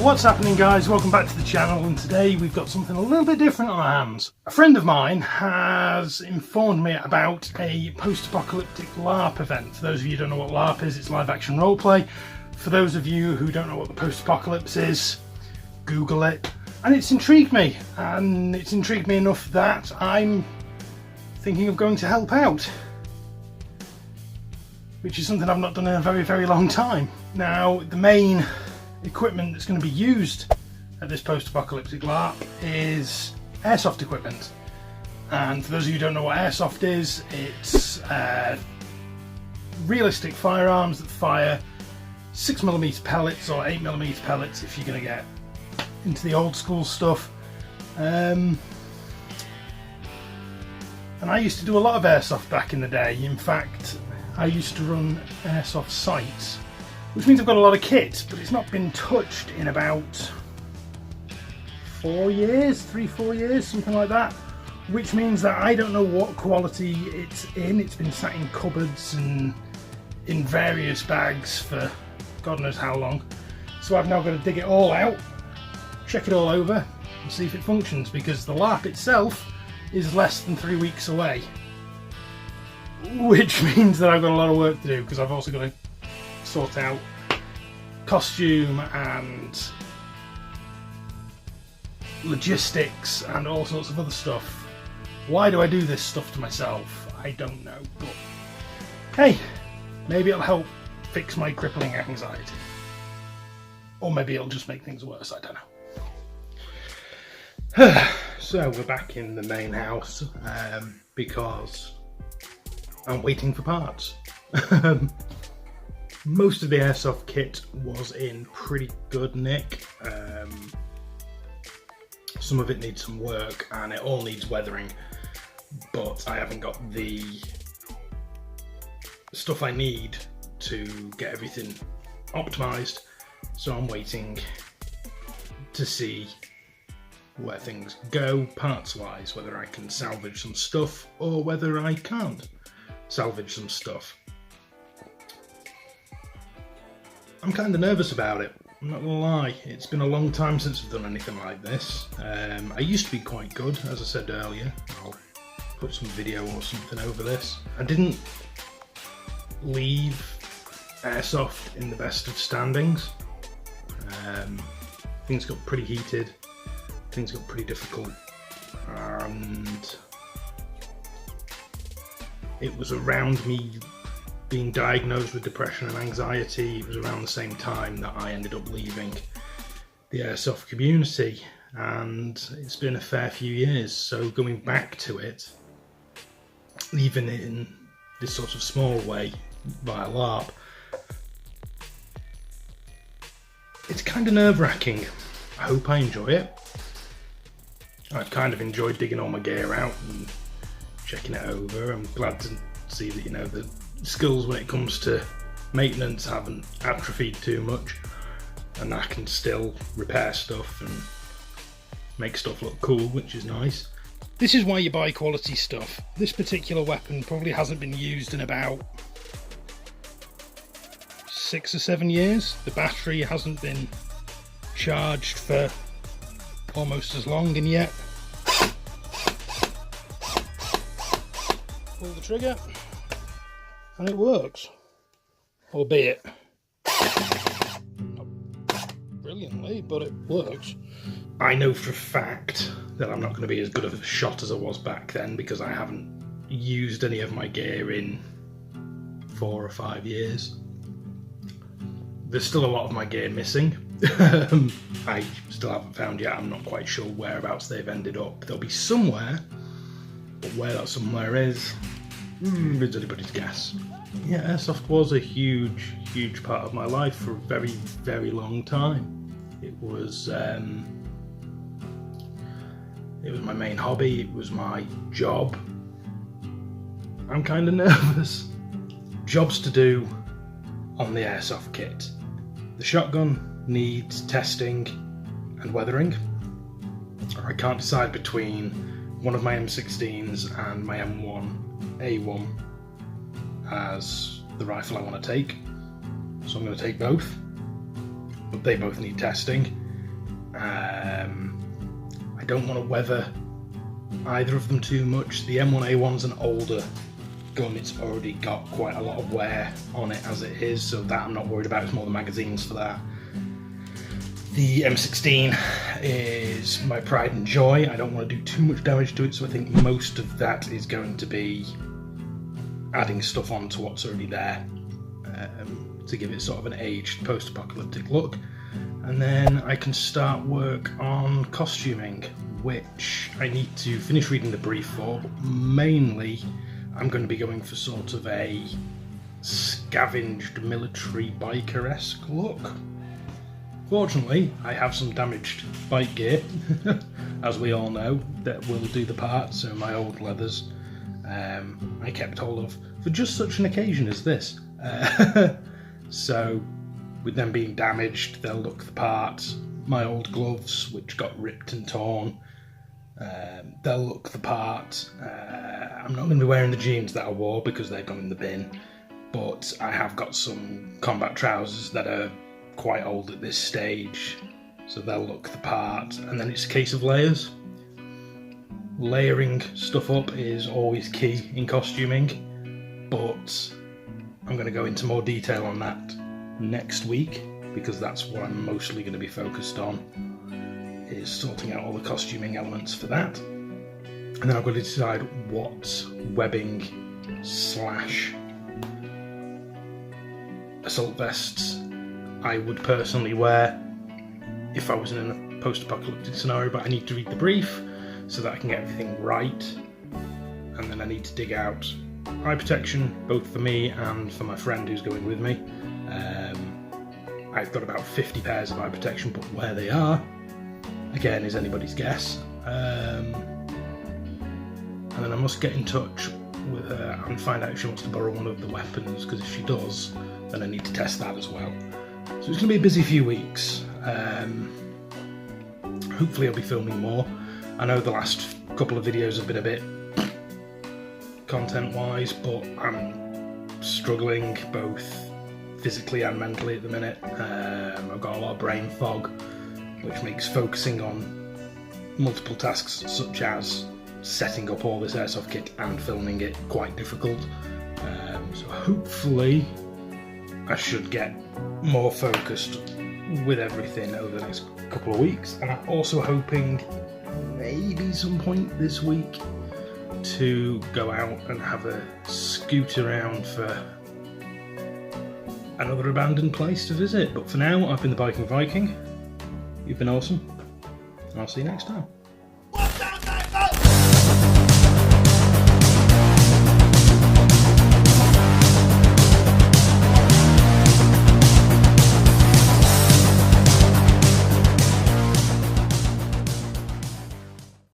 What's happening, guys? Welcome back to the channel, and today we've got something a little bit different on our hands. A friend of mine has informed me about a post-apocalyptic LARP event. For those of you who don't know what LARP is, it's live action roleplay. For those of you who don't know what the post-apocalypse is, Google it. And it's intrigued me, and it's intrigued me enough that I'm thinking of going to help out, which is something I've not done in a very, very long time. Now, the main equipment that's going to be used at this post-apocalyptic LARP is airsoft equipment. And for those of you who don't know what airsoft is, it's realistic firearms that fire 6mm pellets or 8mm pellets if you're going to get into the old school stuff. And I used to do a lot of airsoft back in the day. In fact, I used to run airsoft sites, which means I've got a lot of kit, but it's not been touched in about 4 years, 3-4 years, something like that. Which means that I don't know what quality it's in. It's been sat in cupboards and in various bags for God knows how long. So I've now got to dig it all out, check it all over, and see if it functions, because the LARP itself is less than 3 weeks away. Which means that I've got a lot of work to do, because I've also got to sort out costume and logistics and all sorts of other stuff. Why do I do this stuff to myself? I don't know, but hey, maybe it'll help fix my crippling anxiety. Or maybe it'll just make things worse, I don't know. So we're back in the main house because I'm waiting for parts. Most of the airsoft kit was in pretty good nick. Some of it needs some work and it all needs weathering, but I haven't got the stuff I need to get everything optimized, so I'm waiting to see where things go parts wise, whether I can salvage some stuff or whether I can't salvage some stuff. I'm kind of nervous about it, I'm not gonna lie. It's been a long time since I've done anything like this. I used to be quite good, as I said earlier. I'll put some video or something over this. I didn't leave airsoft in the best of standings. Things got pretty heated, things got pretty difficult, and it was around me being diagnosed with depression and anxiety. It was around the same time that I ended up leaving the airsoft community, and it's been a fair few years, so going back to it, even in this sort of small way via LARP, it's kind of nerve-wracking. I hope I enjoy it. I've kind of enjoyed digging all my gear out and checking it over. I'm glad to see that, you know, the skills when it comes to maintenance haven't atrophied too much, and I can still repair stuff and make stuff look cool, which is nice. This is why you buy quality stuff. This particular weapon probably hasn't been used in about 6 or 7 years. The battery hasn't been charged for almost as long, and yet pull the trigger and it works, albeit not brilliantly, but it works. I know for a fact that I'm not going to be as good of a shot as I was back then, because I haven't used any of my gear in 4 or 5 years. There's still a lot of my gear missing. I still haven't found yet. I'm not quite sure whereabouts they've ended up. They'll be somewhere, but where that somewhere is, it's anybody's guess. Yeah, airsoft was a huge, huge part of my life for a very, very long time. It was my main hobby. It was my job. I'm kind of nervous. Jobs to do on the airsoft kit. The shotgun needs testing and weathering. I can't decide between one of my M16s and my M1A1 as the rifle I want to take, so I'm going to take both, but they both need testing. I don't want to weather either of them too much. The M1A1's an older gun, it's already got quite a lot of wear on it as it is, so that I'm not worried about. It's more the magazines for that. The M16 is my pride and joy. I don't want to do too much damage to it, so I think most of that is going to be adding stuff on to what's already there, to give it sort of an aged post-apocalyptic look. And then I can start work on costuming, which I need to finish reading the brief for, but mainly I'm going to be going for sort of a scavenged military biker-esque look. Fortunately, I have some damaged bike gear, as we all know, that will do the part, so my old leathers I kept hold of for just such an occasion as this. So, with them being damaged, they'll look the part. My old gloves, which got ripped and torn, they'll look the part. I'm not going to be wearing the jeans that I wore because they've gone in the bin, but I have got some combat trousers that are quite old at this stage, so they'll look the part. And then it's a case of layers. Layering stuff up is always key in costuming, but I'm going to go into more detail on that next week, because that's what I'm mostly going to be focused on, is sorting out all the costuming elements for that. And then I've got to decide what webbing / assault vests I would personally wear if I was in a post-apocalyptic scenario, but I need to read the brief so that I can get everything right, and then I need to dig out eye protection, both for me and for my friend who's going with me. I've got about 50 pairs of eye protection, but where they are, again, is anybody's guess. And then I must get in touch with her and find out if she wants to borrow one of the weapons, because if she does, then I need to test that as well. So it's going to be a busy few weeks. Hopefully I'll be filming more. I know the last couple of videos have been a bit content-wise, but I'm struggling both physically and mentally at the minute. I've got a lot of brain fog, which makes focusing on multiple tasks such as setting up all this airsoft kit and filming it quite difficult. So hopefully I should get more focused with everything over the next couple of weeks, and I'm also hoping maybe some point this week to go out and have a scoot around for another abandoned place to visit. But for now, I've been the Viking. You've been awesome, and I'll see you next time.